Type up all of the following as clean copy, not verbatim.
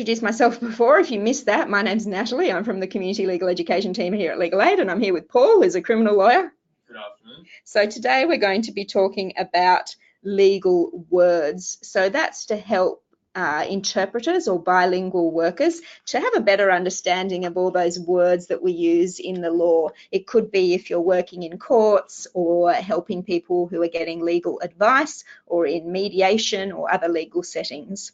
introduced myself before. If you missed that, my name's Natalie. I'm from the Community Legal Education team here at Legal Aid, and I'm here with Paul, who's a criminal lawyer. Good afternoon. So today we're going to be talking about legal words. So that's to help interpreters or bilingual workers to have a better understanding of all those words that we use in the law. It could be if you're working in courts or helping people who are getting legal advice or in mediation or other legal settings.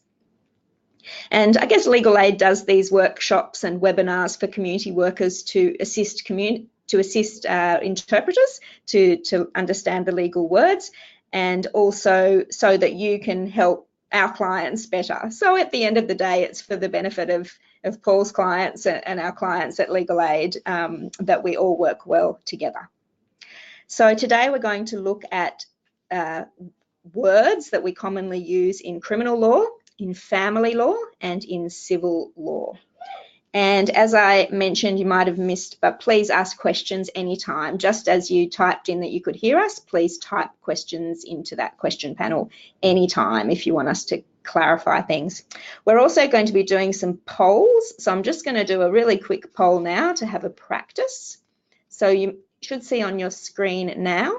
And I guess Legal Aid does these workshops and webinars for community workers to assist interpreters to understand the legal words, and also so that you can help our clients better. So at the end of the day, it's for the benefit of Paul's clients and our clients at Legal Aid that we all work well together. So today we're going to look at words that we commonly use in criminal law, in family law, and in civil law. And as I mentioned, you might have missed, but please ask questions anytime. Just as you typed in that you could hear us, please type questions into that question panel anytime if you want us to clarify things. We're also going to be doing some polls. So I'm just going to do a really quick poll now to have a practice. So you should see on your screen now,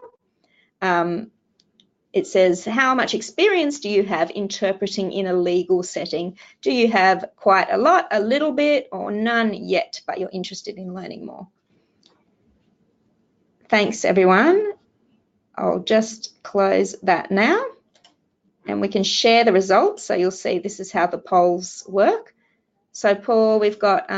it says, how much experience do you have interpreting in a legal setting? Do you have quite a lot, a little bit, or none yet, but you're interested in learning more? Thanks, everyone. I'll just close that now, and we can share the results. So you'll see this is how the polls work. So, Paul, we've got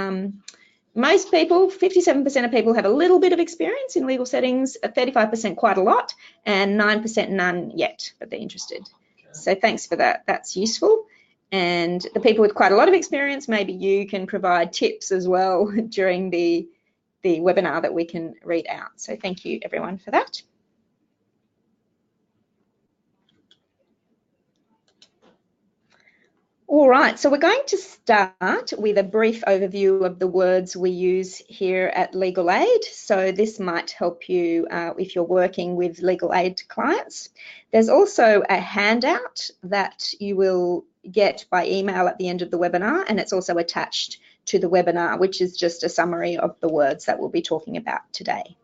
most people, 57% of people have a little bit of experience in legal settings, 35% quite a lot, and 9% none yet, but they're interested. Okay. So thanks for that. That's useful. And the people with quite a lot of experience, maybe you can provide tips as well during the webinar that we can read out. So thank you, everyone, for that. All right, so we're going to start with a brief overview of the words we use here at Legal Aid. So this might help you if you're working with Legal Aid clients. There's also a handout that you will get by email at the end of the webinar, and it's also attached to the webinar, which is just a summary of the words that we'll be talking about today.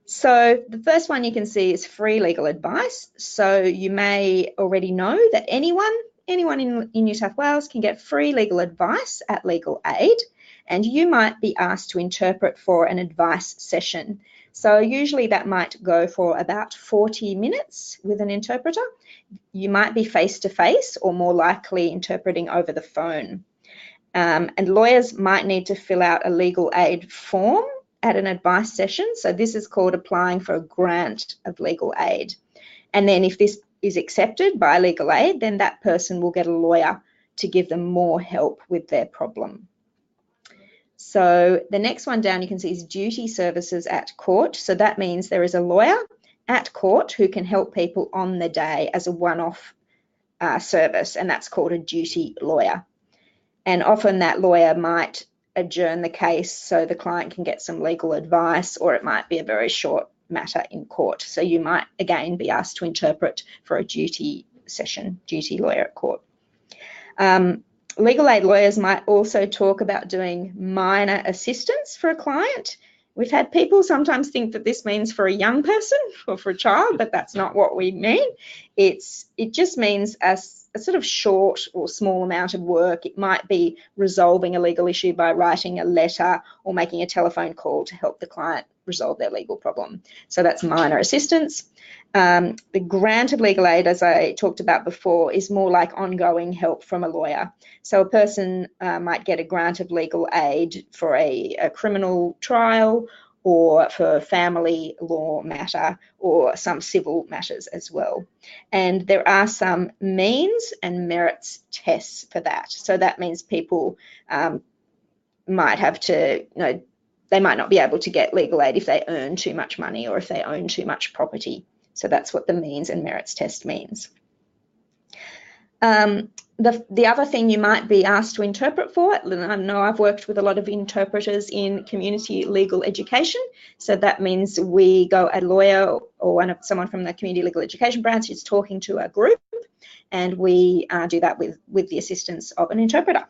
So the first one you can see is free legal advice. So you may already know that anyone in New South Wales can get free legal advice at Legal Aid, and you might be asked to interpret for an advice session. So usually that might go for about 40 minutes with an interpreter. You might be face-to-face or more likely interpreting over the phone. And lawyers might need to fill out a Legal Aid form at an advice session. So this is called applying for a grant of legal aid. And then if this is accepted by Legal Aid, then that person will get a lawyer to give them more help with their problem. So the next one down you can see is duty services at court. So that means there is a lawyer at court who can help people on the day as a one-off service, and that's called a duty lawyer. And often that lawyer might adjourn the case so the client can get some legal advice, or it might be a very short matter in court. So you might again be asked to interpret for a duty session, duty lawyer at court. Legal aid lawyers might also talk about doing minor assistance for a client. We've had people sometimes think that this means for a young person or for a child, but that's not what we mean. It just means a sort of short or small amount of work. It might be resolving a legal issue by writing a letter or making a telephone call to help the client resolve their legal problem. So that's minor assistance. The grant of legal aid, as I talked about before, is more like ongoing help from a lawyer. So a person might get a grant of legal aid for a criminal trial, or for a family law matter, or some civil matters as well. And there are some means and merits tests for that. So that means people might have to, they might not be able to get legal aid if they earn too much money or if they own too much property. So that's what the means and merits test means. The other thing you might be asked to interpret for, I know I've worked with a lot of interpreters in community legal education, so that means a lawyer or someone from the community legal education branch is talking to a group, and we do that with the assistance of an interpreter.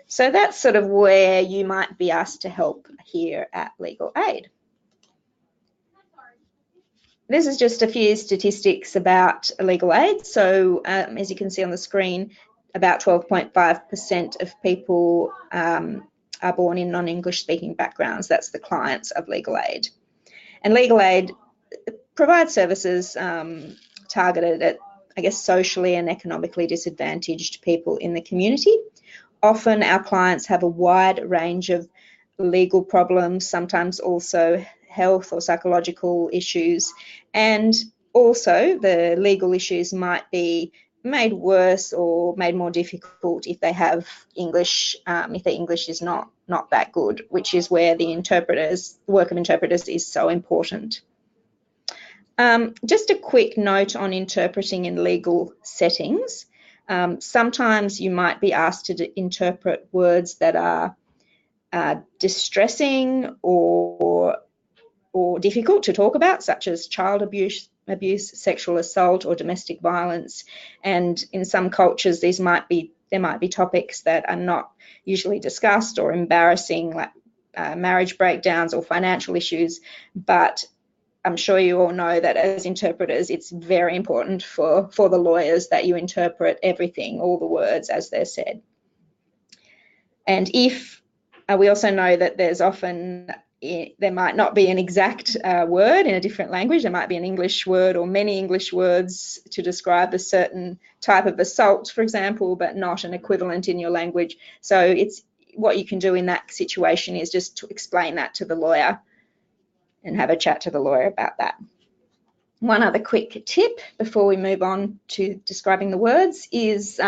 So that's sort of where you might be asked to help here at Legal Aid. This is just a few statistics about legal aid. So as you can see on the screen, about 12.5% of people are born in non-English speaking backgrounds. That's the clients of legal aid. And legal aid provides services targeted at, I guess, socially and economically disadvantaged people in the community. Often our clients have a wide range of legal problems, sometimes also health or psychological issues, and also the legal issues might be made worse or made more difficult if they have English, if their English is not that good, which is where the work of interpreters is so important. Just a quick note on interpreting in legal settings. Sometimes you might be asked to interpret words that are distressing or difficult to talk about, such as child abuse, sexual assault, or domestic violence. And in some cultures, there might be topics that are not usually discussed or embarrassing, like marriage breakdowns or financial issues. But I'm sure you all know that as interpreters, it's very important for the lawyers that you interpret everything, all the words as they're said. And if we also know that there's often, there might not be an exact word in a different language. There might be an English word or many English words to describe a certain type of assault, for example, but not an equivalent in your language. So it's what you can do in that situation is just to explain that to the lawyer and have a chat to the lawyer about that. One other quick tip before we move on to describing the words is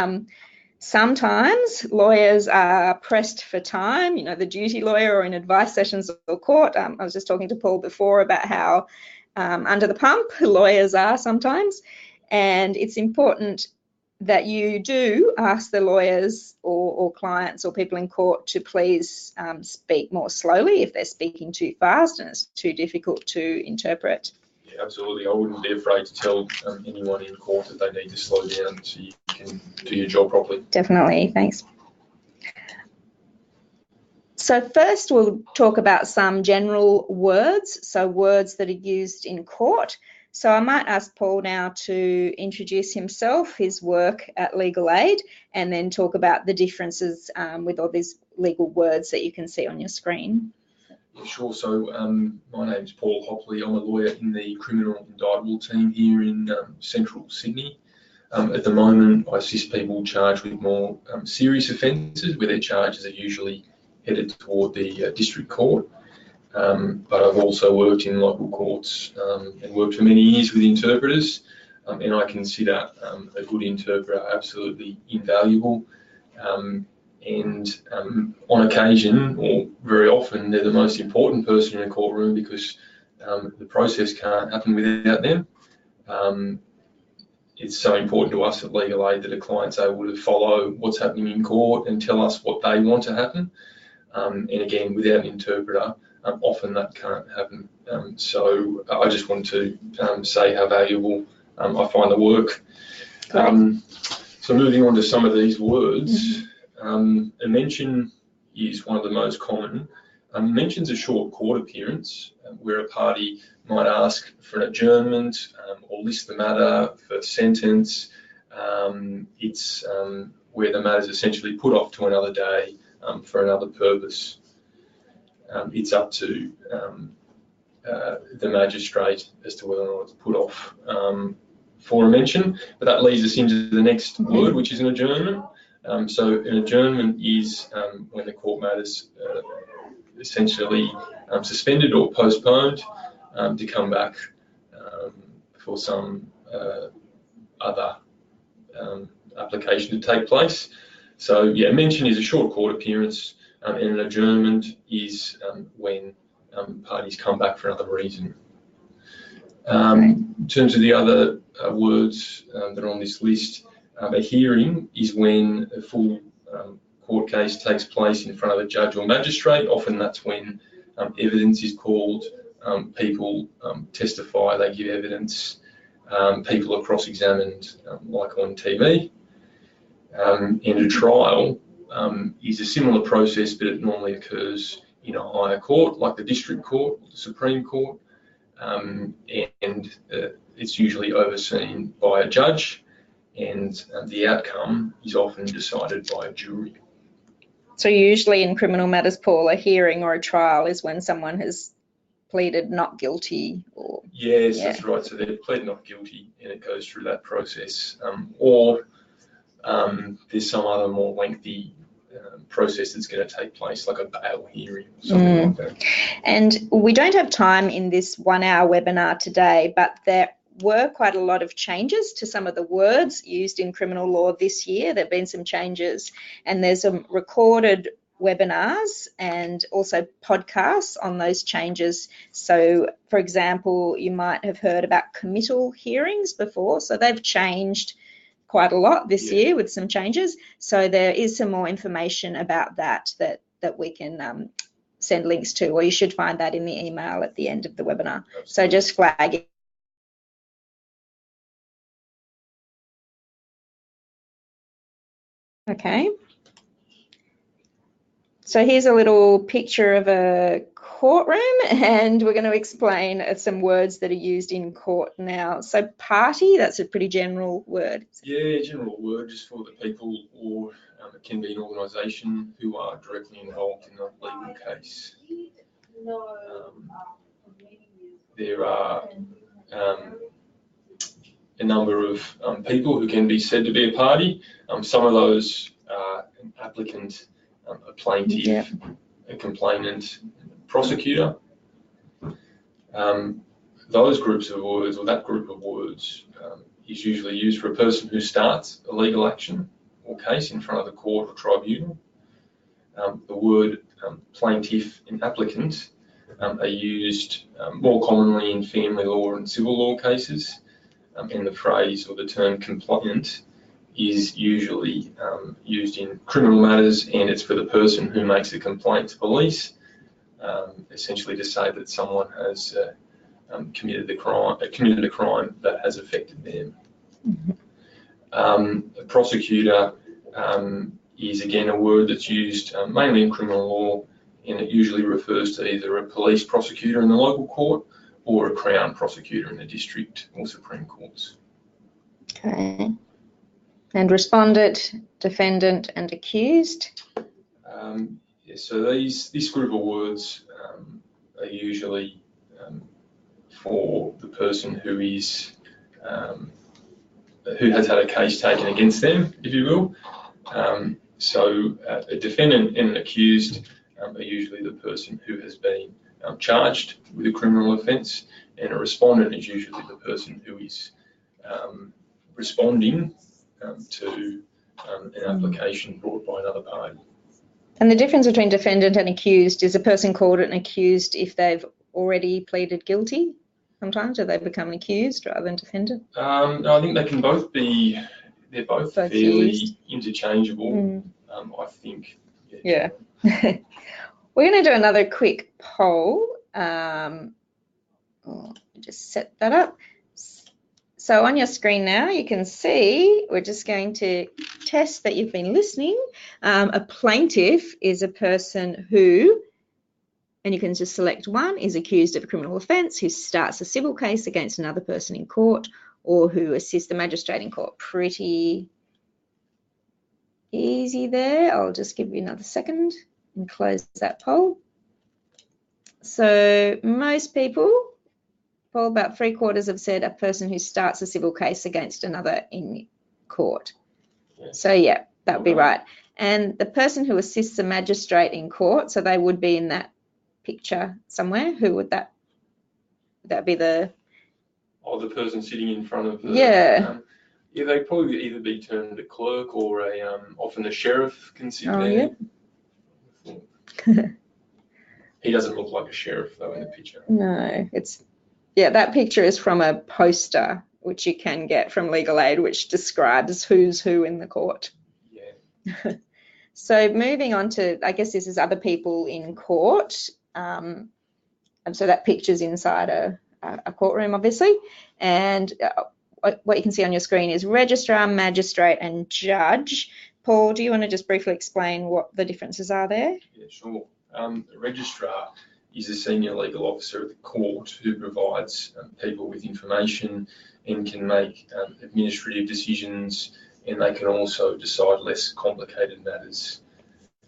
sometimes lawyers are pressed for time, you know, the duty lawyer or in advice sessions or court. I was just talking to Paul before about how under the pump lawyers are sometimes, and it's important that you do ask the lawyers or clients or people in court to please speak more slowly if they're speaking too fast and it's too difficult to interpret. Yeah, absolutely. I wouldn't be afraid to tell anyone in court that they need to slow down so you can do your job properly. Definitely, thanks. So first we'll talk about some general words, so words that are used in court. So I might ask Paul now to introduce himself, his work at Legal Aid, and then talk about the differences with all these legal words that you can see on your screen. Yeah, sure. So my name's Paul Hopley. I'm a lawyer in the criminal indictable team here in central Sydney. At the moment, I assist people charged with more serious offences where their charges are usually headed toward the district court. But I've also worked in local courts and worked for many years with interpreters, and I consider a good interpreter absolutely invaluable. And on occasion, or very often, they're the most important person in a courtroom because the process can't happen without them. It's so important to us at Legal Aid that a client's able to follow what's happening in court and tell us what they want to happen. And again, without an interpreter, often that can't happen. So I just want to say how valuable I find the work. So moving on to some of these words, a mention is one of the most common. Mention's a short court appearance where a party might ask for an adjournment or list the matter for sentence. It's where the matter is essentially put off to another day for another purpose. It's up to the magistrate as to whether or not it's put off for a mention, but that leads us into the next word, which is an adjournment. So an adjournment is when the court matter's essentially suspended or postponed to come back for some other application to take place. So yeah, mention is a short court appearance, and an adjournment is when parties come back for another reason. In terms of the other words that are on this list, a hearing is when a full court case takes place in front of a judge or magistrate. Often that's when evidence is called, people testify, they give evidence, people are cross-examined like on TV. And a trial is a similar process, but it normally occurs in a higher court, like the district court, the Supreme Court, and it's usually overseen by a judge, and the outcome is often decided by a jury. So usually in criminal matters, Paul, a hearing or a trial is when someone has pleaded not guilty, or yes, yeah. That's right. So they've pled not guilty, and it goes through that process, or there's some other more lengthy process that's going to take place, like a bail hearing, something like that. And we don't have time in this 1 hour webinar today, but there were quite a lot of changes to some of the words used in criminal law this year. There have been some changes, and there's some recorded webinars and also podcasts on those changes. So, for example, you might have heard about committal hearings before, so they've changed quite a lot this year with some changes. So there is some more information about that we can send links to, or you should find that in the email at the end of the webinar. Absolutely. So just flag it. Okay. So here's a little picture of a courtroom, and we're going to explain some words that are used in court now. So party, that's a pretty general word. Yeah, general word just for the people, or it can be an organisation who are directly involved in a legal case. There are a number of people who can be said to be a party. Some of those are an applicant, a plaintiff, a complainant, prosecutor. Those groups of words, or that group of words, is usually used for a person who starts a legal action or case in front of the court or tribunal. The word plaintiff and applicant are used more commonly in family law and civil law cases, and the phrase or the term complainant is usually used in criminal matters, and it's for the person who makes a complaint to police, essentially to say that someone has committed a crime that has affected them. A prosecutor is again a word that's used mainly in criminal law, and it usually refers to either a police prosecutor in the local court or a Crown prosecutor in the district or Supreme Courts. Okay. And respondent, defendant, and accused? So this group of words are usually for the person who is who has had a case taken against them, if you will. So a defendant and an accused are usually the person who has been charged with a criminal offence, and a respondent is usually the person who is responding to an application brought by another party. And the difference between defendant and accused is a person called an accused if they've already pleaded guilty sometimes, or they become an accused rather than defendant? I think they can both be, they're both fairly used, interchangeable, I think. Yeah. We're going to do another quick poll. Just set that up. So on your screen now, you can see, we're just going to test that you've been listening. A plaintiff is a person who, and you can just select one, is accused of a criminal offence, who starts a civil case against another person in court, or who assists the magistrate in court. Pretty easy there. I'll just give you another second and close that poll. So most people, Paul, about 3/4 have said a person who starts a civil case against another in court. Yes. So yeah, that would be right. And the person who assists a magistrate in court, so they would be in that picture somewhere. Who would that? Would that be the? Oh, the person sitting in front of the. Yeah. Yeah, they'd probably either be termed a clerk or a often a sheriff can sit there. Yeah. He doesn't look like a sheriff though in the picture. No, it's. Yeah, that picture is from a poster which you can get from Legal Aid, which describes who's who in the court. Yeah. So moving on to, I guess this is other people in court. And so that picture's inside a courtroom, obviously. And what you can see on your screen is registrar, magistrate, and judge. Paul, do you want to just briefly explain what the differences are there? Yeah, sure. The registrar is a senior legal officer of the court who provides people with information and can make administrative decisions, and they can also decide less complicated matters.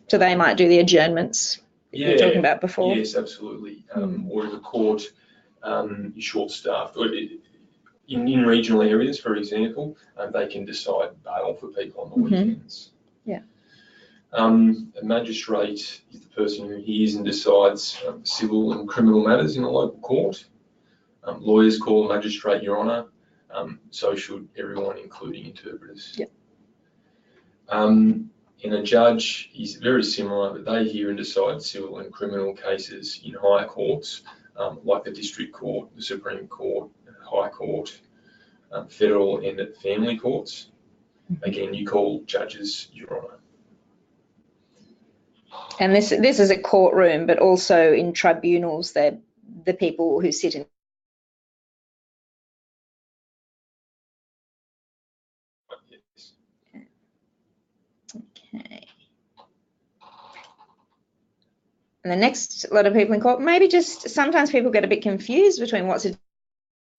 So they might do the adjournments you were talking about before? Yes, absolutely. Or if a court is short-staffed, or in regional areas, for example, they can decide bail for people on the weekends. Yeah. A magistrate is the person who hears and decides civil and criminal matters in a local court. Lawyers call a magistrate Your Honour, so should everyone, including interpreters. Yeah. And a judge is very similar, but they hear and decide civil and criminal cases in higher courts, like the District Court, the Supreme Court, High Court, federal and family courts. Again, you call judges Your Honour. And this is a courtroom, but also in tribunals, they're the people who sit in. Yes. Okay. And the next lot of people in court, maybe just sometimes people get a bit confused between what's the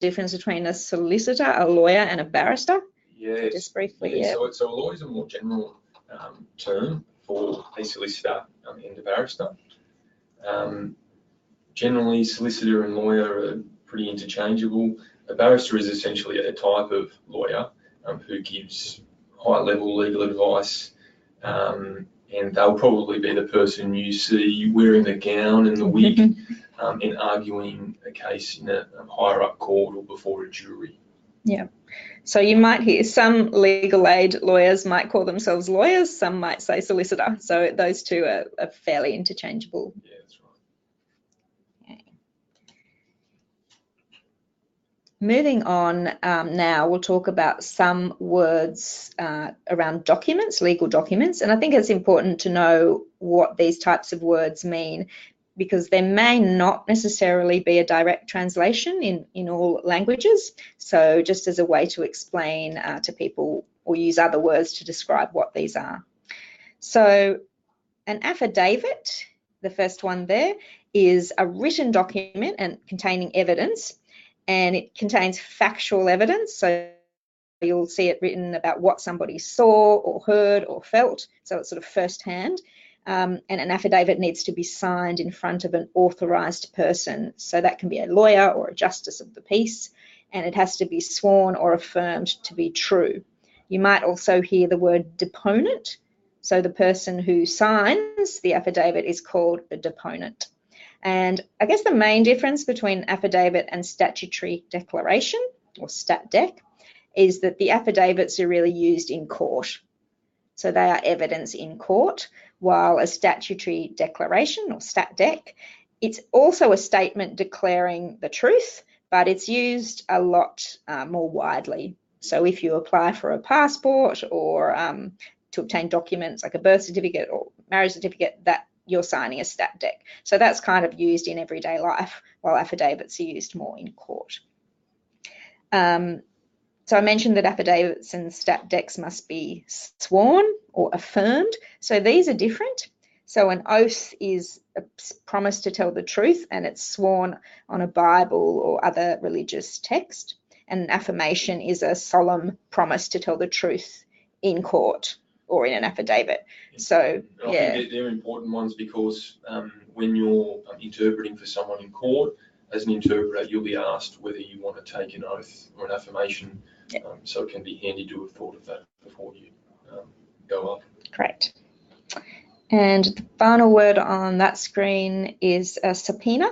difference between a solicitor, a lawyer, and a barrister. Yes. Just briefly, yeah. So a lawyer is a more general term for a solicitor and a barrister. Generally, solicitor and lawyer are pretty interchangeable. A barrister is essentially a type of lawyer who gives high-level legal advice, and they'll probably be the person you see wearing the gown and the wig and arguing a case in a higher-up court or before a jury. Yeah. So you might hear some legal aid lawyers might call themselves lawyers, some might say solicitor. So those two are fairly interchangeable. Yeah, that's right. Okay. Moving on now, we'll talk about some words around documents, legal documents. And I think it's important to know what these types of words mean, because there may not necessarily be a direct translation in all languages. So just as a way to explain to people, or use other words to describe what these are. So an affidavit, the first one there, is a written document and containing evidence, and it contains factual evidence. So you'll see it written about what somebody saw or heard or felt. So it's sort of firsthand. And an affidavit needs to be signed in front of an authorised person. So that can be a lawyer or a justice of the peace, and it has to be sworn or affirmed to be true. You might also hear the word deponent. So the person who signs the affidavit is called a deponent. And I guess the main difference between affidavit and statutory declaration, or stat dec, is that the affidavits are really used in court. So they are evidence in court, while a statutory declaration, or stat dec, it's also a statement declaring the truth, but it's used a lot more widely. So if you apply for a passport or to obtain documents like a birth certificate or marriage certificate, that you're signing a stat dec. So that's kind of used in everyday life, while affidavits are used more in court. So I mentioned that affidavits and stat decs must be sworn or affirmed. So these are different. So an oath is a promise to tell the truth, and it's sworn on a Bible or other religious text. And an affirmation is a solemn promise to tell the truth in court or in an affidavit. So, I think they're important ones because when you're interpreting for someone in court, as an interpreter, you'll be asked whether you want to take an oath or an affirmation. So it can be handy to have thought of that before you go up. Great. And the final word on that screen is a subpoena.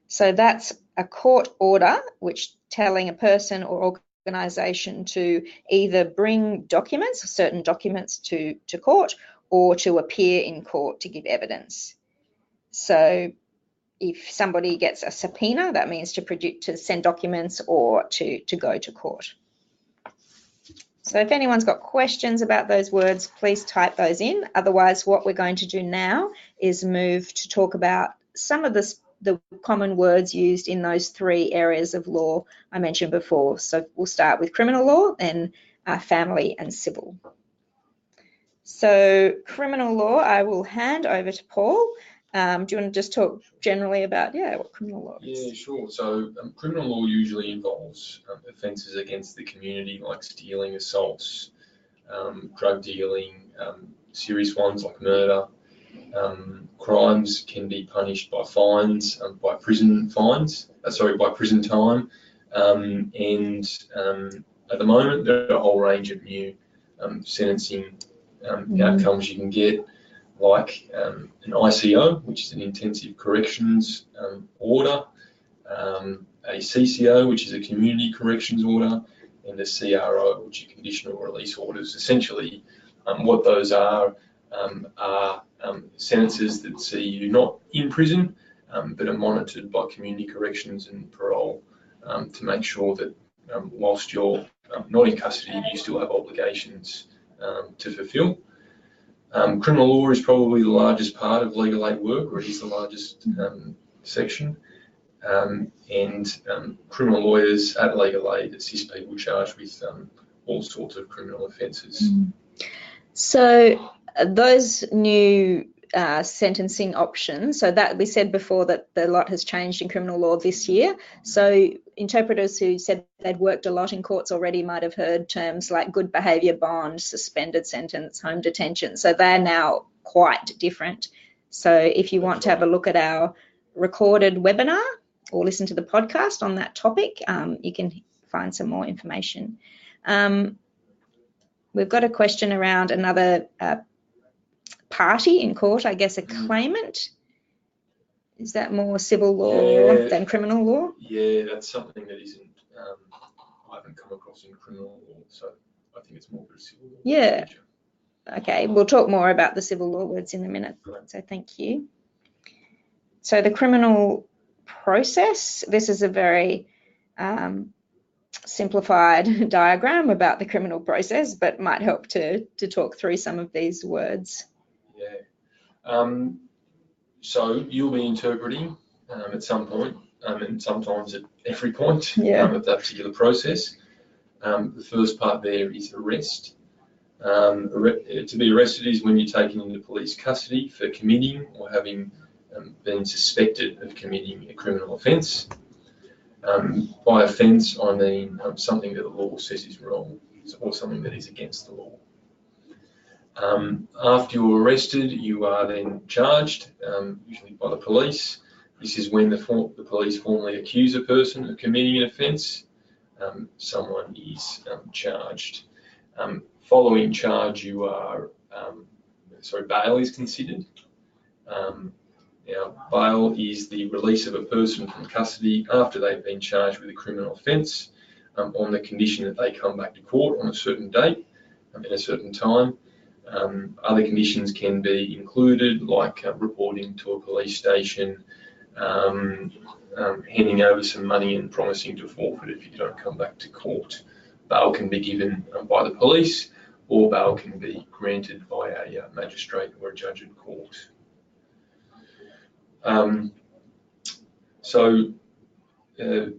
So that's a court order which telling a person or organisation to either bring documents, certain documents to court, or to appear in court to give evidence. So if somebody gets a subpoena, that means to send documents or to go to court. So if anyone's got questions about those words, please type those in. Otherwise, what we're going to do now is move to talk about some of the the common words used in those 3 areas of law I mentioned before. So we'll start with criminal law, then family and civil. So criminal law, I will hand over to Paul. Do you want to just talk generally about, what criminal law is? Yeah, sure. So criminal law usually involves offences against the community, like stealing, assaults, drug dealing, serious ones like murder. Crimes can be punished by fines, by prison time. And at the moment, there are a whole range of new sentencing outcomes you can get, like an ICO, which is an intensive corrections order, a CCO, which is a community corrections order, and a CRO, which are conditional release orders. Essentially, what those are sentences that see you not in prison, but are monitored by community corrections and parole to make sure that whilst you're not in custody, you still have obligations to fulfil. Criminal law is probably the largest part of legal aid work, or it is the largest section. And criminal lawyers at legal aid assist people charged with all sorts of criminal offences. So those new sentencing options, so that we said before that a lot has changed in criminal law this year. So interpreters who said they'd worked a lot in courts already might have heard terms like good behaviour bond, suspended sentence, home detention. So they're now quite different. So if you want to have a look at our recorded webinar or listen to the podcast on that topic, you can find some more information. We've got a question around another party in court, I guess a claimant. Is that more civil law than criminal law? Yeah, that's something that isn't, I haven't come across in criminal law, so I think it's more of a civil law. Yeah. Okay, we'll talk more about the civil law words in a minute, so thank you. So the criminal process, this is a very simplified diagram about the criminal process, but might help to talk through some of these words. Yeah. So you'll be interpreting at some point, and sometimes at every point of that particular process. The first part there is arrest. To be arrested is when you're taken into police custody for committing or having been suspected of committing a criminal offence. By offence, I mean something that the law says is wrong or something that is against the law. After you're arrested, you are then charged, usually by the police. This is when the police formally accuse a person of committing an offence. Someone is charged. Following charge, you are, bail is considered. Now, bail is the release of a person from custody after they've been charged with a criminal offence on the condition that they come back to court on a certain date in a certain time. Other conditions can be included, like reporting to a police station, handing over some money and promising to forfeit if you don't come back to court. Bail can be given by the police, or bail can be granted by a magistrate or a judge in court. The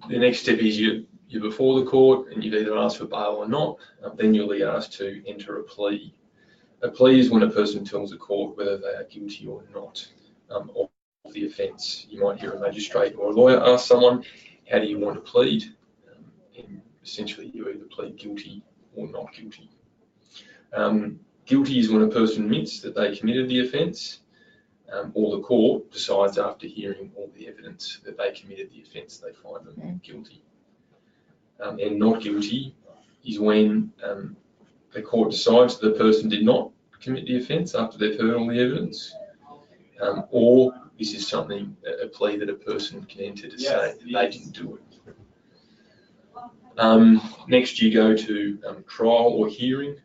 next step is you're before the court and you've either asked for bail or not. Then you'll be asked to enter a plea. A plea is when a person tells the court whether they are guilty or not of the offence. You might hear a magistrate or a lawyer ask someone, how do you want to plead? And essentially you either plead guilty or not guilty. Guilty is when a person admits that they committed the offence, or the court decides after hearing all the evidence that they committed the offence, they find them guilty. And not guilty is when the court decides the person did not commit the offence after they've heard all the evidence, or this is a plea that a person can enter to say that they didn't do it. Next you go to trial or hearing.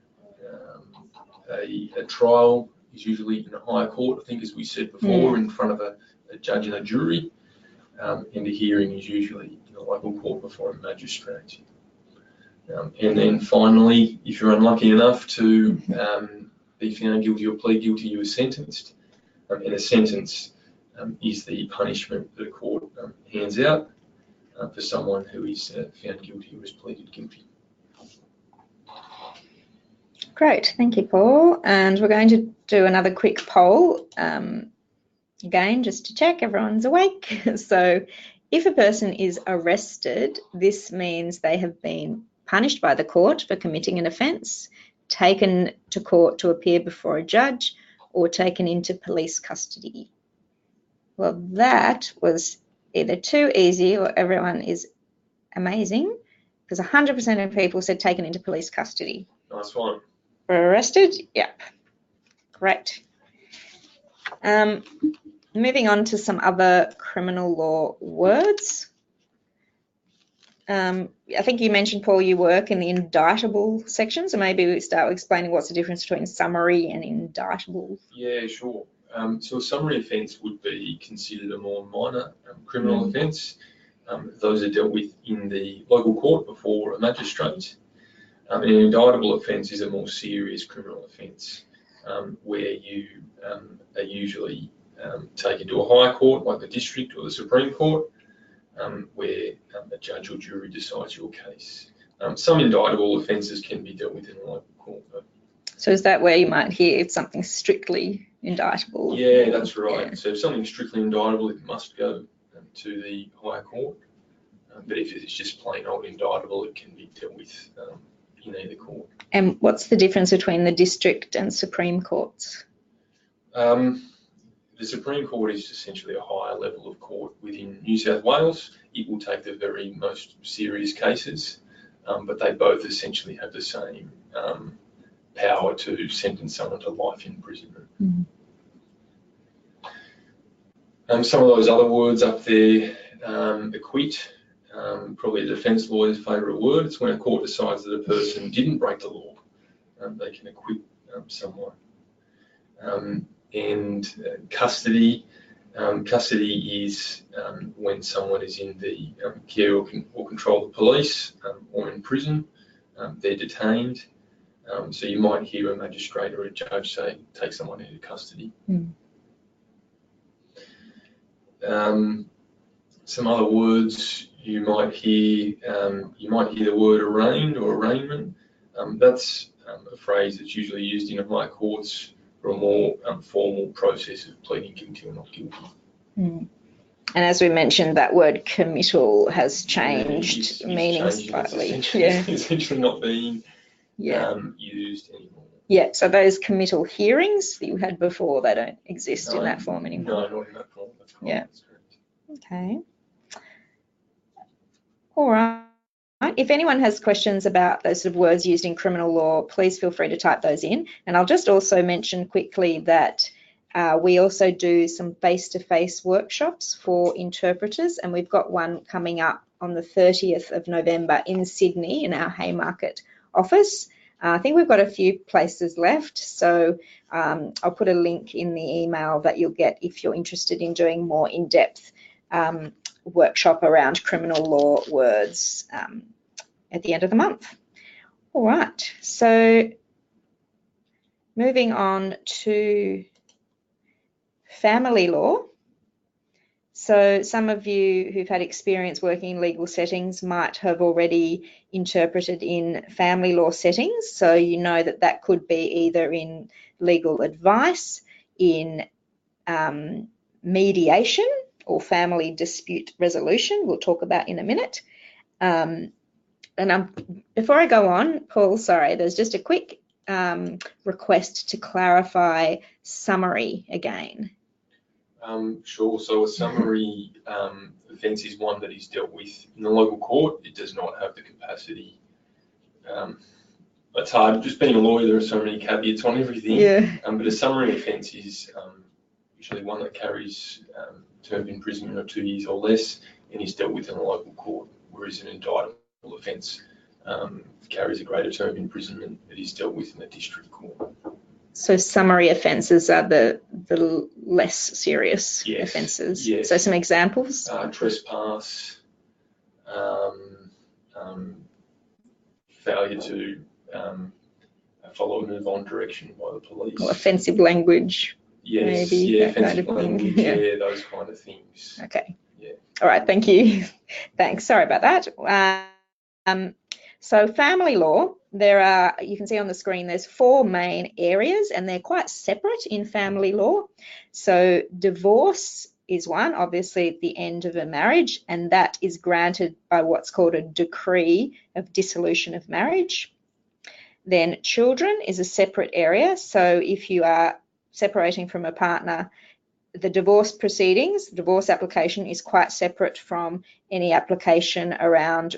A trial is usually in a higher court, I think, as we said before, in front of a judge and a jury, and a hearing is usually in a local court before a magistrate. And then finally, if you're unlucky enough to be found guilty or plead guilty, you are sentenced. And a sentence is the punishment that a court hands out for someone who is found guilty or is pleaded guilty. Great, thank you, Paul. And we're going to do another quick poll, again, just to check everyone's awake. So if a person is arrested, this means they have been punished by the court for committing an offence, taken to court to appear before a judge, or taken into police custody. Well, that was either too easy or everyone is amazing, because 100% of people said taken into police custody. Nice one. Were arrested? Yep. Great. Moving on to some other criminal law words. I think you mentioned, Paul, you work in the indictable section, so maybe we start explaining what's the difference between summary and indictable. Yeah, sure. So a summary offence would be considered a more minor criminal offence. Those are dealt with in the local court before a magistrate. An indictable offence is a more serious criminal offence where you are usually taken to a higher court, like the district or the Supreme Court, where a judge or jury decides your case. Some indictable offences can be dealt with in a local court, though. So is that where you might hear it's something strictly indictable? Yeah, that's right. Yeah. So if something's strictly indictable, it must go to the higher court. But if it's just plain old indictable, it can be dealt with in either court. And what's the difference between the district and Supreme Courts? The Supreme Court is essentially a higher level of court within New South Wales. It will take the very most serious cases, but they both essentially have the same power to sentence someone to life imprisonment. Some of those other words up there, acquit, probably a defence lawyer's favourite word. It's when a court decides that a person didn't break the law. They can acquit someone. And custody. Custody is when someone is in the care or control of the police or in prison. They're detained. So you might hear a magistrate or a judge say, take someone into custody. Some other words you might hear the word arraigned or arraignment. That's a phrase that's usually used in higher courts for a more formal process of pleading guilty or not guilty. And as we mentioned, that word committal has changed meaning slightly. It's essentially not being used anymore. Yeah, so those committal hearings that you had before, they don't exist in that form anymore. No, not in that form. That's correct. Yeah. That's correct. Okay. All right. If anyone has questions about those sort of words used in criminal law, please feel free to type those in. And I'll just also mention quickly that we also do some face-to-face workshops for interpreters, and we've got one coming up on the 30th of November in Sydney in our Haymarket office. I think we've got a few places left, so I'll put a link in the email that you'll get if you're interested in doing more in-depth workshop around criminal law words at the end of the month. All right, so moving on to family law. So some of you who've had experience working in legal settings might have already interpreted in family law settings. So you know that that could be either in legal advice, in mediation, or family dispute resolution. We'll talk about in a minute. Before I go on, Paul, sorry, there's just a quick request to clarify summary again. Sure. So a summary offence is one that is dealt with in the local court. It does not have the capacity. It's hard. Just being a lawyer, there are so many caveats on everything. Yeah. But a summary offence is usually one that carries term of imprisonment of 2 years or less and is dealt with in a local court, whereas an indictable offence carries a greater term of imprisonment that is dealt with in a district court. So summary offences are the less serious offences. Yes. So some examples? Trespass, failure to follow a move on direction by the police. Or offensive language. Yes, maybe yeah, that kind offensive of thing. language, Yeah. yeah, those kind of things. Okay. Yeah. All right. Thank you. Thanks. Sorry about that. So family law, you can see on the screen, there's 4 main areas and they're quite separate in family law. So divorce is one, obviously at the end of a marriage, and that is granted by what's called a decree of dissolution of marriage. Then children is a separate area. So if you are separating from a partner, the divorce proceedings, divorce application is quite separate from any application around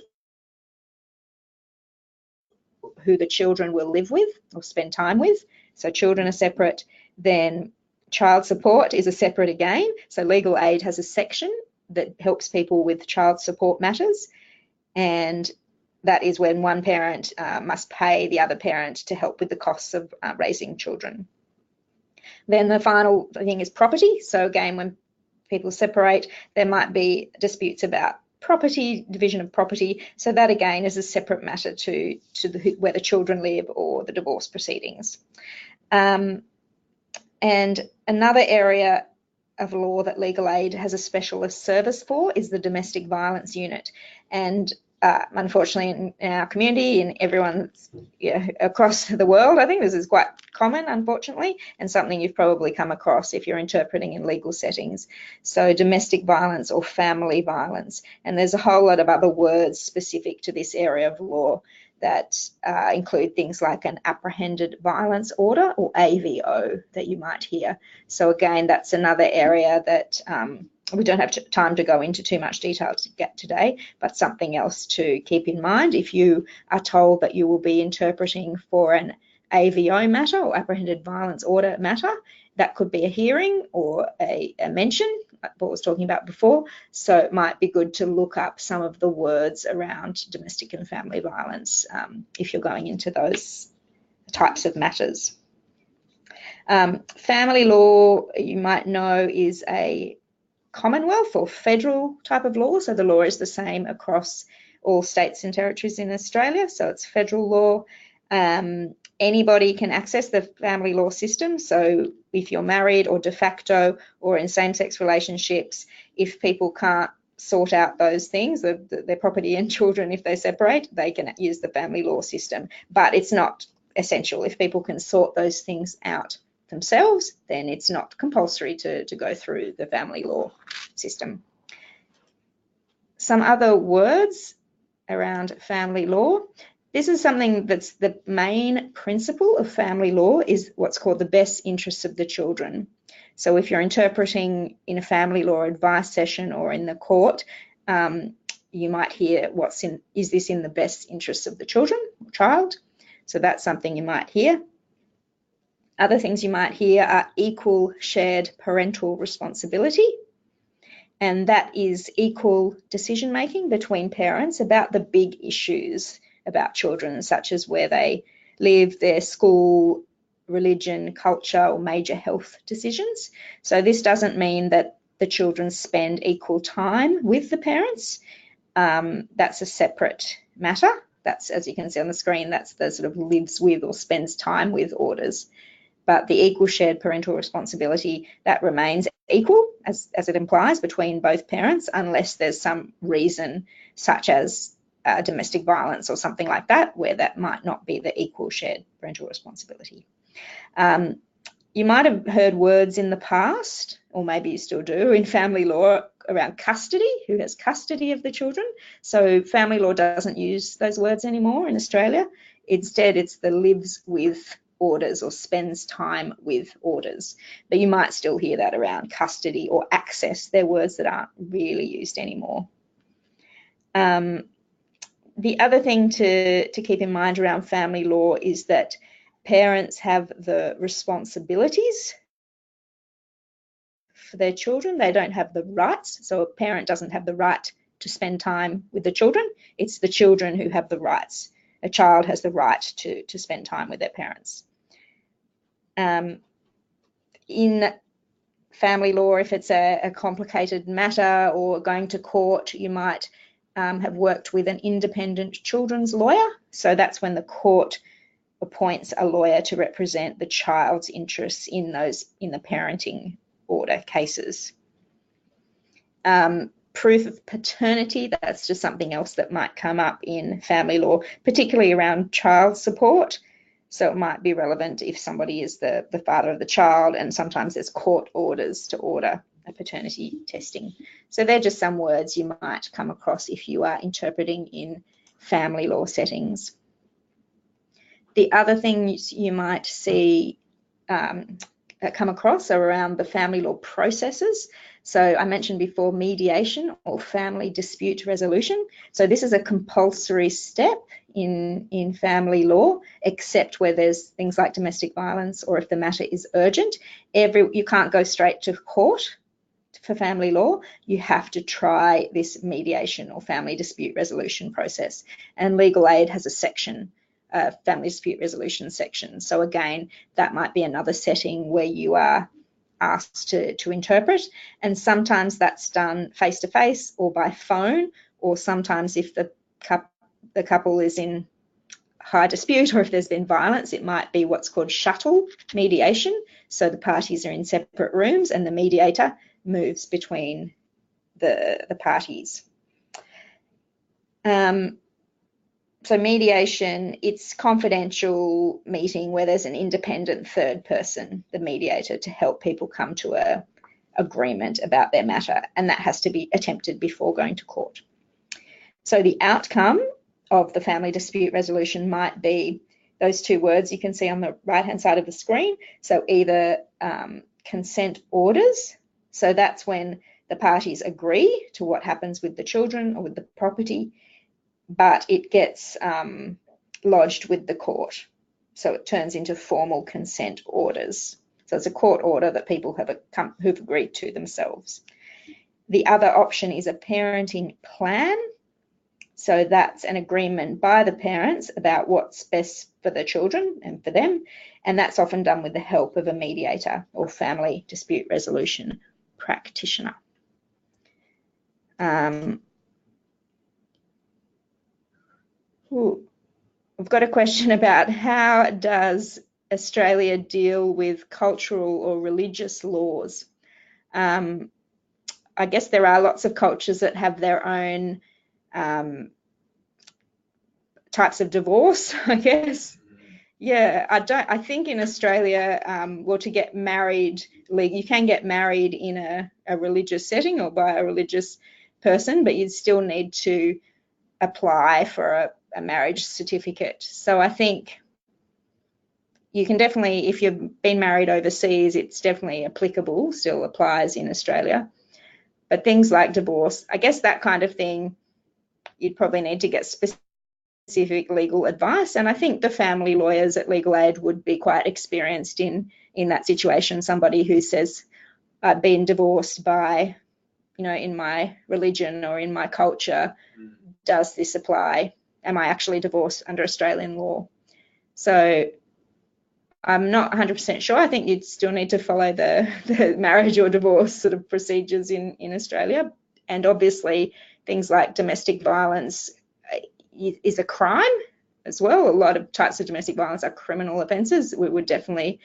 who the children will live with or spend time with. So children are separate. Then child support is a separate again. So legal aid has a section that helps people with child support matters. And that is when one parent must pay the other parent to help with the costs of raising children. Then the final thing is property. So again, when people separate, there might be disputes about property, division of property. So that again is a separate matter to where the children live or the divorce proceedings. And another area of law that legal aid has a specialist service for is the domestic violence unit. And unfortunately, in our community and everyone across the world, I think this is quite common, unfortunately, and something you've probably come across if you're interpreting in legal settings. So domestic violence or family violence. And there's a whole lot of other words specific to this area of law that include things like an apprehended violence order or AVO that you might hear. So again, that's another area that we don't have time to go into too much detail to get today, but something else to keep in mind if you are told that you will be interpreting for an AVO matter or apprehended violence order matter. That could be a hearing or a mention, like what I was talking about before. So it might be good to look up some of the words around domestic and family violence if you're going into those types of matters. Family law, you might know, is a Commonwealth or federal type of law. So the law is the same across all states and territories in Australia. So it's federal law. Anybody can access the family law system. So if you're married or de facto or in same-sex relationships, if people can't sort out those things, their property and children, if they separate, they can use the family law system. But it's not essential. If people can sort those things out themselves, then it's not compulsory to go through the family law system. Some other words around family law. This is something that's the main principle of family law, is what's called the best interests of the children. So if you're interpreting in a family law advice session or in the court, you might hear is this in the best interests of the children or child? So that's something you might hear. Other things you might hear are equal shared parental responsibility. And that is equal decision making between parents about the big issues about children, such as where they live, their school, religion, culture, or major health decisions. So this doesn't mean that the children spend equal time with the parents. That's a separate matter. That's, as you can see on the screen, that's the sort of lives with or spends time with orders. But the equal shared parental responsibility, that remains equal, as it implies, between both parents, unless there's some reason such as domestic violence or something like that, where that might not be the equal shared parental responsibility. You might have heard words in the past, or maybe you still do, in family law around custody, who has custody of the children. So family law doesn't use those words anymore in Australia. Instead, it's the lives with orders or spends time with orders. But you might still hear that around custody or access. They're words that aren't really used anymore. The other thing to keep in mind around family law is that parents have the responsibilities for their children. They don't have the rights. So a parent doesn't have the right to spend time with the children. It's the children who have the rights. A child has the right to spend time with their parents. In family law, if it's a complicated matter or going to court, you might have worked with an independent children's lawyer. So that's when the court appoints a lawyer to represent the child's interests in the parenting order cases. Proof of paternity, that's just something else that might come up in family law, particularly around child support. So it might be relevant if somebody is the father of the child, and sometimes there's court orders to order a paternity testing. So they're just some words you might come across if you are interpreting in family law settings. The other things you might see come across are around the family law processes. So I mentioned before mediation or family dispute resolution. So this is a compulsory step in family law, except where there's things like domestic violence or if the matter is urgent. You can't go straight to court for family law. You have to try this mediation or family dispute resolution process. And legal aid has a section, family dispute resolution section. So again, that might be another setting where you are asked to interpret, and sometimes that's done face-to-face or by phone, or sometimes if the couple is in high dispute or if there's been violence, it might be what's called shuttle mediation. So the parties are in separate rooms and the mediator moves between the parties. So mediation, it's confidential meeting where there's an independent third person, the mediator, to help people come to a agreement about their matter, and that has to be attempted before going to court. So the outcome of the family dispute resolution might be those two words you can see on the right-hand side of the screen. So either consent orders, so that's when the parties agree to what happens with the children or with the property, but it gets lodged with the court. So it turns into formal consent orders. So it's a court order that people who've agreed to themselves. The other option is a parenting plan. So that's an agreement by the parents about what's best for the children and for them. And that's often done with the help of a mediator or family dispute resolution practitioner. We've got a question about how does Australia deal with cultural or religious laws? I guess there are lots of cultures that have their own types of divorce, I guess. Yeah, I think in Australia, well, to get married, you can get married in a religious setting or by a religious person, but you'd still need to apply for a marriage certificate. So I think you can definitely, if you've been married overseas, it's definitely applicable, still applies in Australia. But things like divorce, I guess that kind of thing, you'd probably need to get specific legal advice. And I think the family lawyers at Legal Aid would be quite experienced in that situation. Somebody who says, I've been divorced by, in my religion or in my culture, does this apply? Am I actually divorced under Australian law? So I'm not 100% sure. I think you'd still need to follow the marriage or divorce sort of procedures in Australia. And obviously things like domestic violence is a crime as well. A lot of types of domestic violence are criminal offences. We would definitely,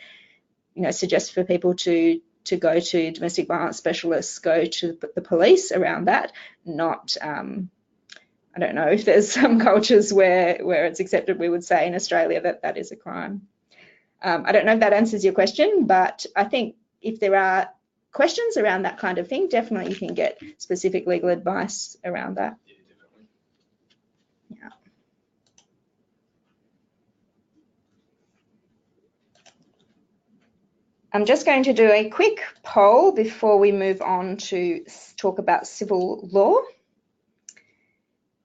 suggest for people to go to domestic violence specialists, go to the police around that, not I don't know if there's some cultures where it's accepted. We would say in Australia that is a crime. I don't know if that answers your question, but I think if there are questions around that kind of thing, definitely you can get specific legal advice around that. Yeah, definitely. Yeah. I'm just going to do a quick poll before we move on to talk about civil law.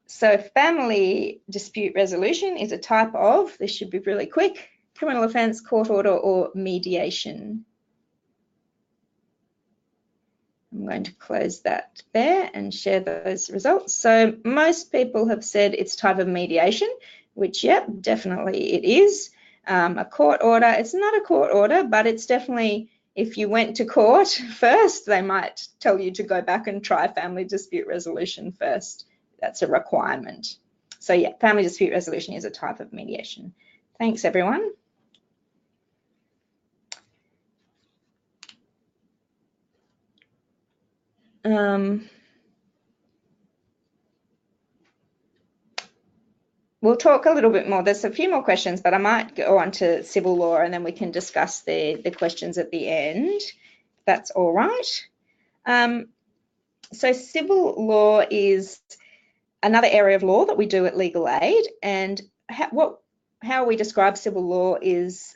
So family dispute resolution is a type of, this should be really quick, criminal offence, court order or mediation. I'm going to close that there and share those results. So most people have said it's type of mediation, which, yep, definitely it is. A court order, it's not a court order, but it's definitely, if you went to court first, they might tell you to go back and try family dispute resolution first. That's a requirement. So yeah, family dispute resolution is a type of mediation. Thanks, everyone. We'll talk a little bit more. There's a few more questions, but I might go on to civil law and then we can discuss the questions at the end, if that's all right. So civil law is another area of law that we do at Legal Aid, and how we describe civil law is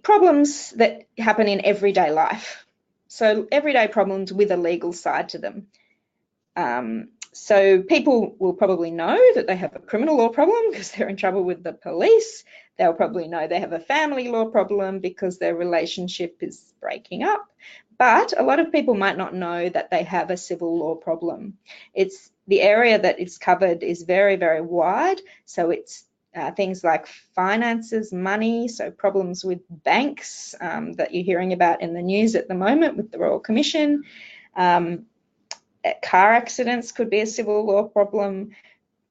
problems that happen in everyday life. So everyday problems with a legal side to them. So people will probably know that they have a criminal law problem because they're in trouble with the police. They'll probably know they have a family law problem because their relationship is breaking up. But a lot of people might not know that they have a civil law problem. It's the area that is covered is very, very wide. So it's things like finances, money, so problems with banks that you're hearing about in the news at the moment with the Royal Commission. Car accidents could be a civil law problem.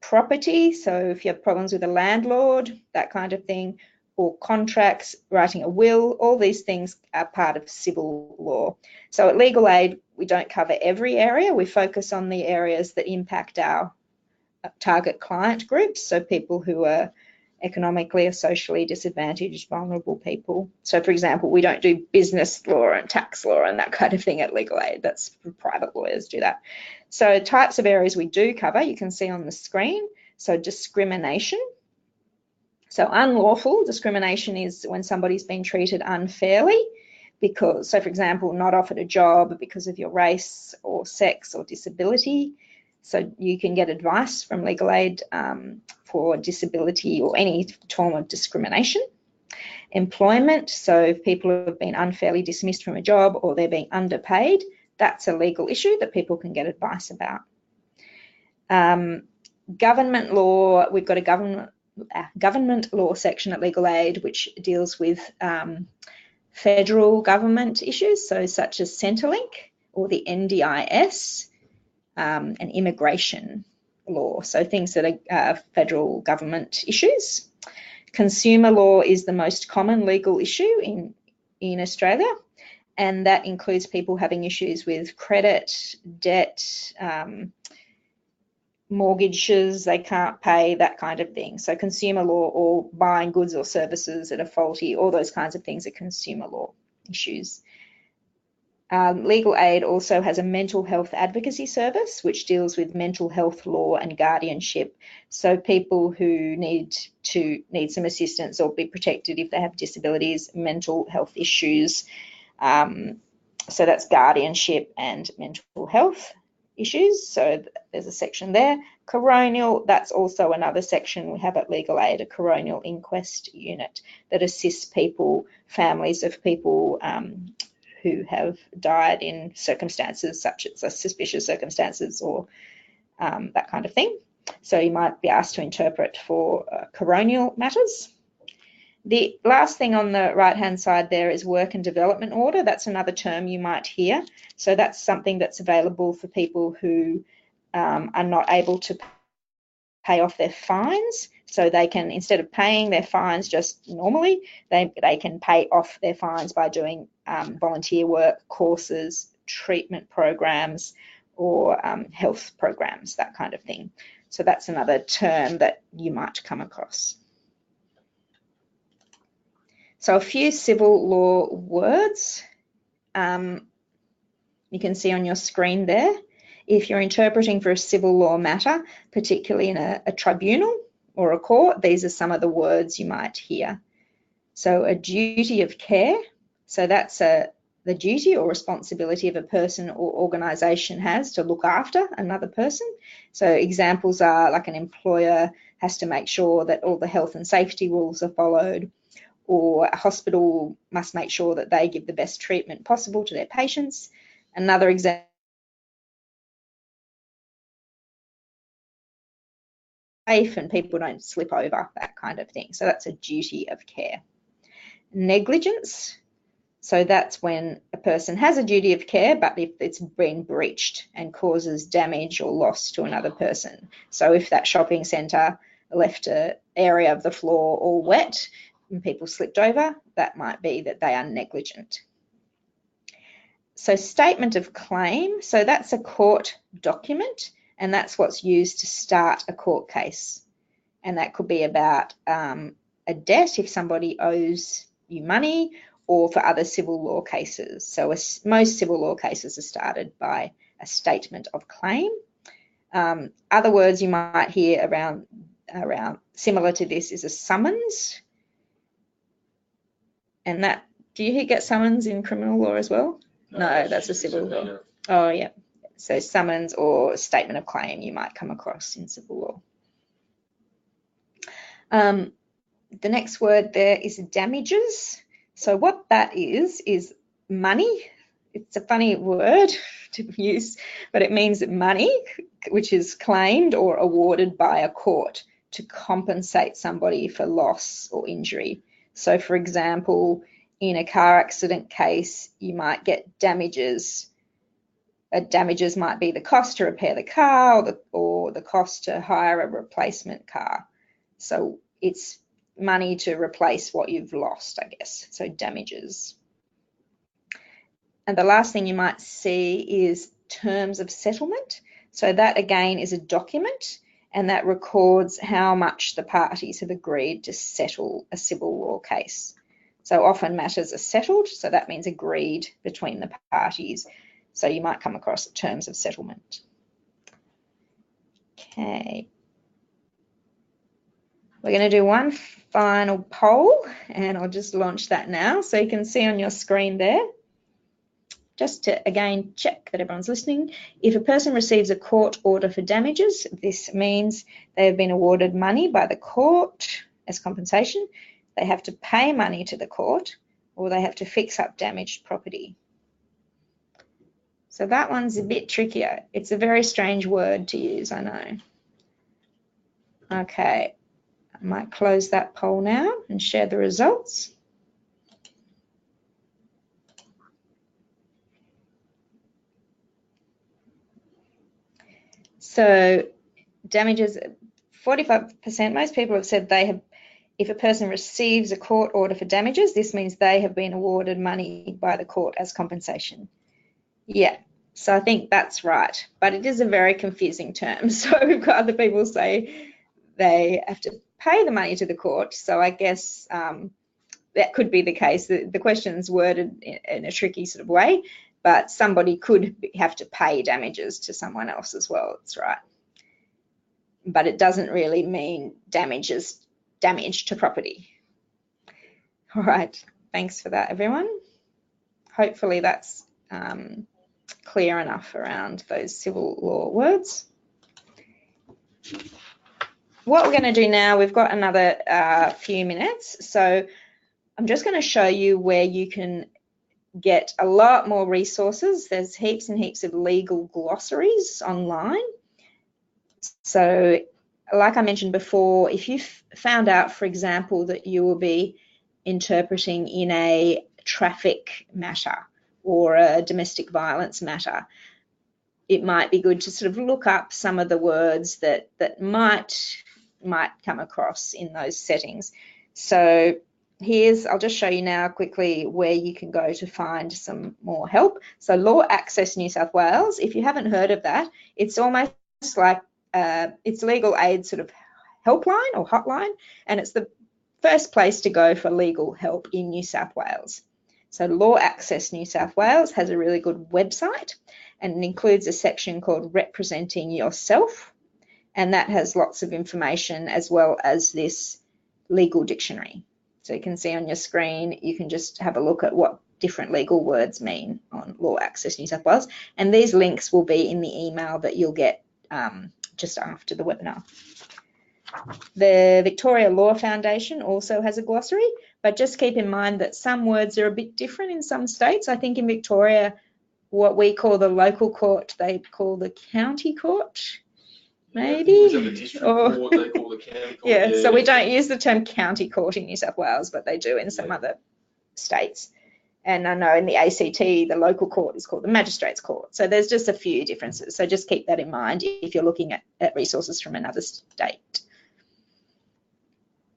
Property, so if you have problems with a landlord, that kind of thing, or contracts, writing a will, all these things are part of civil law. So at Legal Aid, we don't cover every area. We focus on the areas that impact our target client groups, so people who are economically or socially disadvantaged, vulnerable people. So, for example, we don't do business law and tax law and that kind of thing at Legal Aid. That's private lawyers do that. So types of areas we do cover, you can see on the screen. So discrimination. So unlawful discrimination is when somebody's been treated unfairly because, so for example, not offered a job because of your race or sex or disability. So you can get advice from Legal Aid for disability or any form of discrimination. Employment, so if people have been unfairly dismissed from a job or they're being underpaid, that's a legal issue that people can get advice about. Government law, we've got a government law section at Legal Aid which deals with federal government issues, so such as Centrelink or the NDIS, and immigration law, so things that are federal government issues. Consumer law is the most common legal issue in Australia, and that includes people having issues with credit, debt, mortgages they can't pay, that kind of thing. So consumer law, or buying goods or services that are faulty, all those kinds of things are consumer law issues. Legal Aid also has a mental health advocacy service which deals with mental health law and guardianship. So people who need some assistance or be protected if they have disabilities, mental health issues. So that's guardianship and mental health issues. So there's a section there. Coronial, that's also another section we have at Legal Aid, a coronial inquest unit that assists people, families of people who have died in circumstances such as suspicious circumstances or that kind of thing. So you might be asked to interpret for coronial matters. The last thing on the right-hand side there is work and development order. That's another term you might hear. So that's something that's available for people who are not able to pay off their fines. So they can, instead of paying their fines just normally, they can pay off their fines by doing volunteer work, courses, treatment programs, or health programs, that kind of thing. So that's another term that you might come across. So a few civil law words you can see on your screen there. If you're interpreting for a civil law matter, particularly in a tribunal or a court, these are some of the words you might hear. So a duty of care, so that's the duty or responsibility of a person or organisation has to look after another person. So examples are like an employer has to make sure that all the health and safety rules are followed, or a hospital must make sure that they give the best treatment possible to their patients. Another example, safe and people don't slip over, that kind of thing. So that's a duty of care. Negligence, so that's when a person has a duty of care, but if it's been breached and causes damage or loss to another person. So if that shopping centre left an area of the floor all wet and people slipped over, that might be that they are negligent. So statement of claim, so that's a court document, and that's what's used to start a court case. And that could be about a debt if somebody owes you money, or for other civil law cases. So most civil law cases are started by a statement of claim. Other words you might hear around similar to this is a summons. And that, do you get summons in criminal law as well? No, that's a civil law. Oh, yeah. So summons or statement of claim you might come across in civil law. The next word there is damages. So what that is money. It's a funny word to use, but it means money which is claimed or awarded by a court to compensate somebody for loss or injury. So for example, in a car accident case, you might get damages. Damages might be the cost to repair the car or the cost to hire a replacement car. So it's money to replace what you've lost, I guess. So damages. And the last thing you might see is terms of settlement. So that again is a document, and that records how much the parties have agreed to settle a civil law case. So often matters are settled, so that means agreed between the parties. So you might come across terms of settlement. Okay. We're going to do one final poll, and I'll just launch that now. So you can see on your screen there, just to again check that everyone's listening. If a person receives a court order for damages, this means they have been awarded money by the court as compensation. They have to pay money to the court, or they have to fix up damaged property. So that one's a bit trickier. It's a very strange word to use, I know. Okay, I might close that poll now and share the results. So damages, 45%, most people have said they have, if a person receives a court order for damages, this means they have been awarded money by the court as compensation. Yeah, so I think that's right, but it is a very confusing term. So we've got other people say they have to pay the money to the court. So I guess that could be the case. The question's worded in a tricky sort of way, but somebody could have to pay damages to someone else as well. That's right. But it doesn't really mean damage to property. All right, thanks for that, everyone. Hopefully that's clear enough around those civil law words. What we're going to do now, we've got another few minutes, so I'm just going to show you where you can get a lot more resources. There's heaps and heaps of legal glossaries online. So like I mentioned before, if you found out, for example, that you will be interpreting in a traffic matter or a domestic violence matter, it might be good to sort of look up some of the words that might come across in those settings. So I'll just show you now quickly where you can go to find some more help. So Law Access New South Wales, if you haven't heard of that, it's almost like it's legal aid sort of helpline or hotline, and it's the first place to go for legal help in New South Wales. So Law Access New South Wales has a really good website, and it includes a section called Representing Yourself, and that has lots of information as well as this legal dictionary. So you can see on your screen, you can just have a look at what different legal words mean on Law Access New South Wales, and these links will be in the email that you'll get just after the webinar. The Victoria Law Foundation also has a glossary, but just keep in mind that some words are a bit different in some states. I think in Victoria, what we call the local court, they call the county court, maybe? Yeah, the district court, they call the county court. Yeah, so we don't use the term county court in New South Wales, but they do in some other states. And I know in the ACT, the local court is called the magistrates court. So there's just a few differences. So just keep that in mind if you're looking at resources from another state.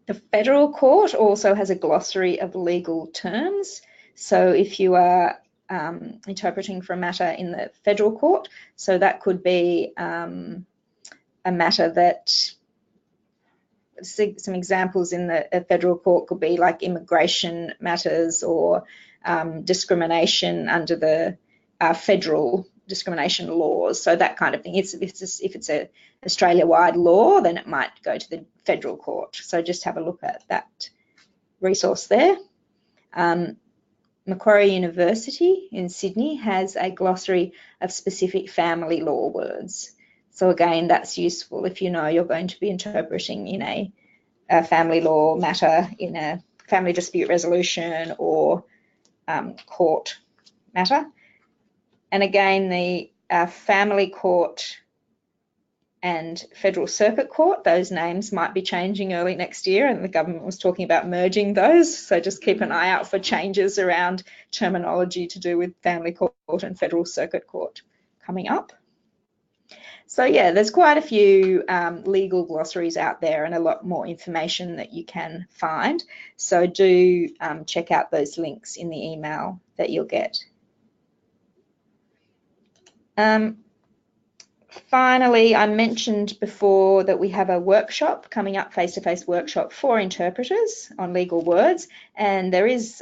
The federal court also has a glossary of legal terms. So if you are interpreting for a matter in the federal court, so that could be a matter that, some examples in the federal court could be like immigration matters or discrimination under the federal discrimination laws, so that kind of thing. If it's a Australia-wide law, then it might go to the federal court. So just have a look at that resource there. Macquarie University in Sydney has a glossary of specific family law words. So again, that's useful if you know you're going to be interpreting in a family law matter, in a family dispute resolution or court matter. And again, the family court and federal circuit court, those names might be changing early next year, and the government was talking about merging those. So just keep an eye out for changes around terminology to do with family court and federal circuit court coming up. So yeah, there's quite a few legal glossaries out there and a lot more information that you can find. So do check out those links in the email that you'll get. Finally, I mentioned before that we have a workshop coming up, face-to-face workshop for interpreters on legal words, and there is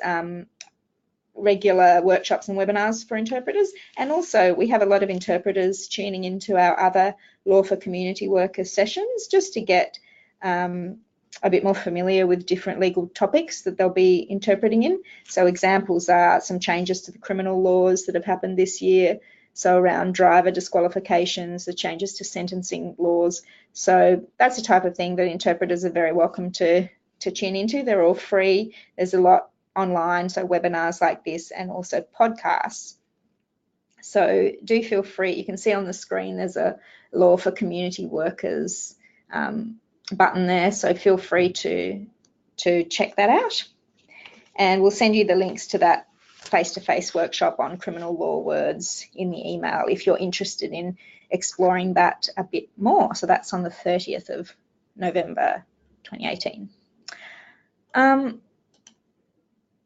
regular workshops and webinars for interpreters, and also we have a lot of interpreters tuning into our other Law for Community Workers sessions just to get a bit more familiar with different legal topics that they'll be interpreting in. So examples are some changes to the criminal laws that have happened this year, so around driver disqualifications, the changes to sentencing laws. So that's the type of thing that interpreters are very welcome to tune into. They're all free. There's a lot online, so webinars like this and also podcasts. So do feel free. You can see on the screen there's a Law for Community Workers button there, so feel free to check that out. And we'll send you the links to that face-to-face workshop on criminal law words in the email if you're interested in exploring that a bit more. So that's on the 30th of November 2018.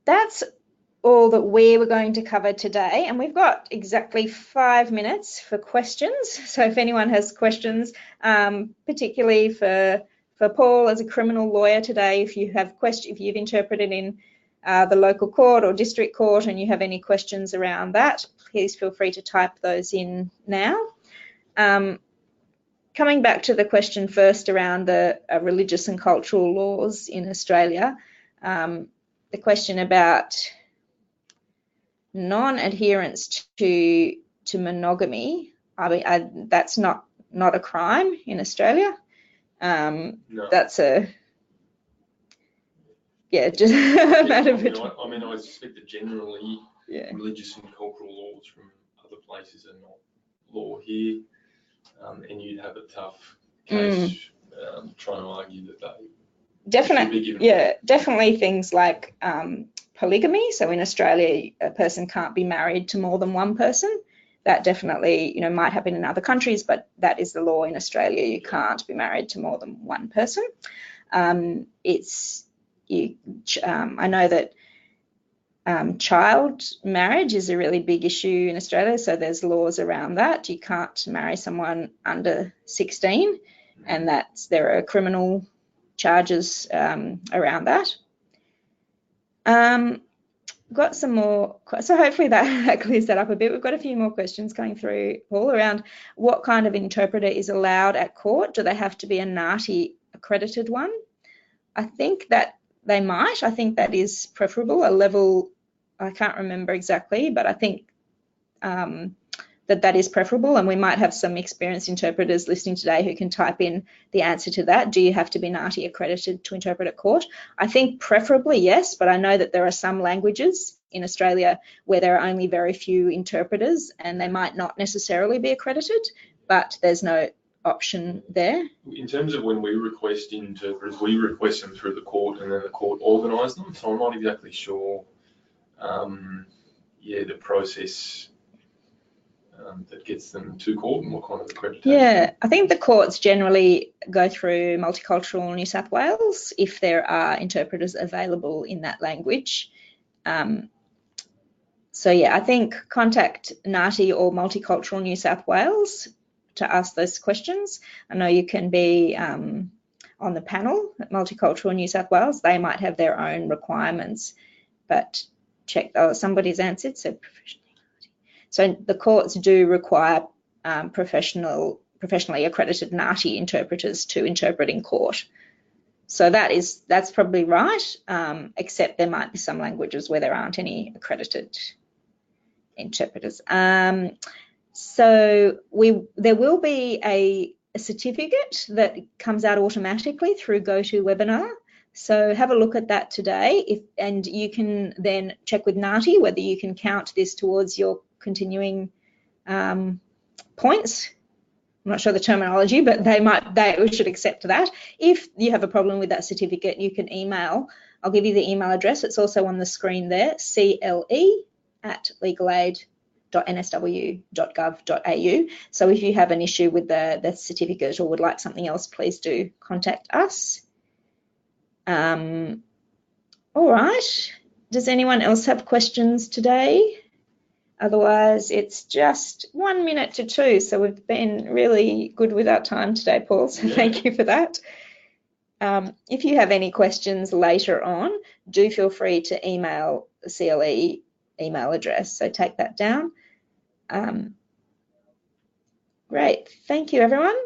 That's all that we were going to cover today, and we've got exactly 5 minutes for questions. So if anyone has questions, particularly for Paul as a criminal lawyer today, if you have if you've interpreted in the local court or district court and you have any questions around that, please feel free to type those in now. Coming back to the question first around the religious and cultural laws in Australia, the question about non-adherence to monogamy, I mean, that's not a crime in Australia. No. That's a just a matter of I mean, I suspect that generally religious and cultural laws from other places are not law here, and you'd have a tough case trying to argue that they definitely things like polygamy. So in Australia, a person can't be married to more than one person. That definitely, might happen in other countries, but that is the law in Australia. You can't be married to more than one person. I know that child marriage is a really big issue in Australia, so there's laws around that. You can't marry someone under 16, and there are criminal charges around that. Got some more, so hopefully that clears that up a bit. We've got a few more questions coming through, Paul, around what kind of interpreter is allowed at court. Do they have to be a NAATI accredited one? I think that they might. I think that is preferable. A level, I can't remember exactly, but I think that is preferable, and we might have some experienced interpreters listening today who can type in the answer to that. Do you have to be NAATI accredited to interpret at court? I think preferably yes, but I know that there are some languages in Australia where there are only very few interpreters and they might not necessarily be accredited, but there's no option there. In terms of when we request interpreters, we request them through the court and then the court organise them, so I'm not exactly sure the process that gets them to court, and what kind of accreditation? Yeah, I think the courts generally go through Multicultural New South Wales if there are interpreters available in that language. So yeah, I think contact NAATI or Multicultural New South Wales to ask those questions. I know you can be on the panel at Multicultural New South Wales. They might have their own requirements, but check. Oh, somebody's answered. So the courts do require professionally accredited NAATI interpreters to interpret in court. So that's probably right, except there might be some languages where there aren't any accredited interpreters. So there will be a certificate that comes out automatically through GoToWebinar. So have a look at that today, and you can then check with NAATI whether you can count this towards your continuing points. I'm not sure the terminology, but they should accept that. If you have a problem with that certificate, you can email. I'll give you the email address. It's also on the screen there, cle@legalaid.nsw.gov.au. So if you have an issue with the certificate or would like something else, please do contact us. All right. Does anyone else have questions today? Otherwise, it's just 1 minute to 2. So we've been really good with our time today, Paul. So thank you for that. If you have any questions later on, do feel free to email the CLE email address. So take that down. Great. Thank you, everyone.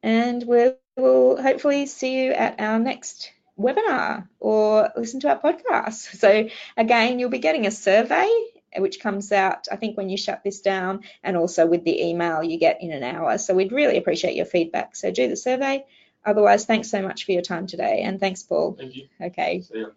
And we will hopefully see you at our next webinar or listen to our podcast. So again, you'll be getting a survey which comes out, I think, when you shut this down, and also with the email you get in an hour. So we'd really appreciate your feedback. So do the survey. Otherwise, thanks so much for your time today. And thanks, Paul. Thank you. Okay. See ya.